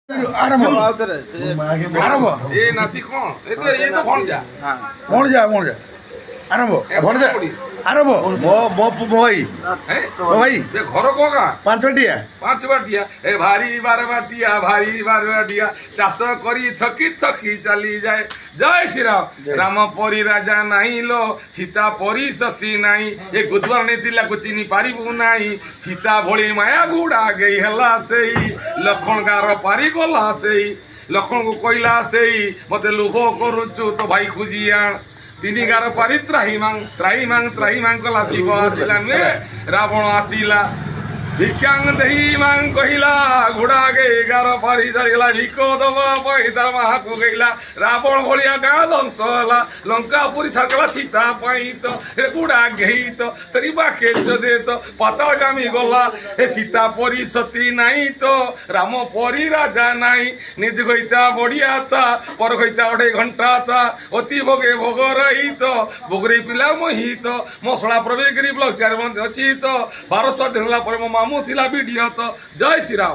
ଆରମ୍ଭ ଆରମ୍ଭ ଏ ନାତି କଣ ଏ ତ ଭଣଜା ଭଣଜା ଭଣଜା ଆରମ୍ଭ ଭଣଜା ଆରମ୍ଭ ମୋ ଭାଇ ଭାଇ ଏ ଘର କଣ ଗାଁ 5 ମିନିଟିଆ 5 ବାଟିଆ ଏ ଭାରି ବାରବାଟିଆ ଚାଷ କରି ଥକି ଥକି ଚାଲି ଯାଏ ଜୟ ଶ୍ରୀରାମ ରାମ ପରି ରାଜା ନାହିଁ ଲୋ ସୀତା ପରି ସତୀ ନାହିଁ ଏ ଗୁଦବାର ନେଇଥିଲାକୁ ଚିହ୍ନି ପାରିବୁ ନାହିଁ ସୀତା ଭଳି ମାୟା ଗୁଡା ଗେଇ ହେଲା ସେଇ ଲକ୍ଷ୍ମଣ ଗାଁର ପାରିଗଲା ସେଇ ଲକ୍ଷ୍ମଣକୁ କହିଲା ସେଇ ମତେ ଲୋଭ କରୁଛୁ ତ ଭାଇ ଖୋଜି ଆଣ ତିନି ଗାର ପାରି ତ୍ରାହି କଲା ଶିବ ଆସିଲା ନୁହେଁ ରାବଣ ଆସିଲା ଭିକ୍ଷାଙ୍ଗ ଦେଇ ମାଙ୍ଗ କହିଲା ଘୋଡ଼ା ଗେ ଗାର ପାରି ଚାଲିଗଲା ଭିକ ଦବା ପାଇଁ ତାର ମାହାକୁ ଗଇଲା ରାବଣ ଭଳିଆ ଗାଁ ଧ୍ୱଂସ ହେଲା ଲଙ୍କା ପୁରୀ ଛାଡ଼ିଲା ସୀତା ପାଇଁ ତ ଘୋଡ଼ା ଘେଇ ତ ତରି ବାକେ ଦେ ତ ପାତାଳ ଗାମି ଗଲା ଏ ସୀତା ପରି ସତୀ ନାହିଁ ତ ରାମ ପରି ରାଜା ନାହିଁ ନିଜ କହିତା ବଢିଆ ତା ପର କହିତା 2.5 ଘଣ୍ଟା ତା ଅତି ଭୋଗେ ଭୋଗ ରହି ତ ଭୋଗରେ ପିଲା ମୋହିତ ମସଳା ପ୍ରବେଗିରି ବ୍ଲକ ଚାରି ଅଛି ତ 12 ସ୍ୱାଧୀନ ହେଲା ପରେ ମୋ ମାମୁଁ ଥିଲା ଭିଡ଼ିଓ ତ ଜୟ ଶ୍ରୀରାମ।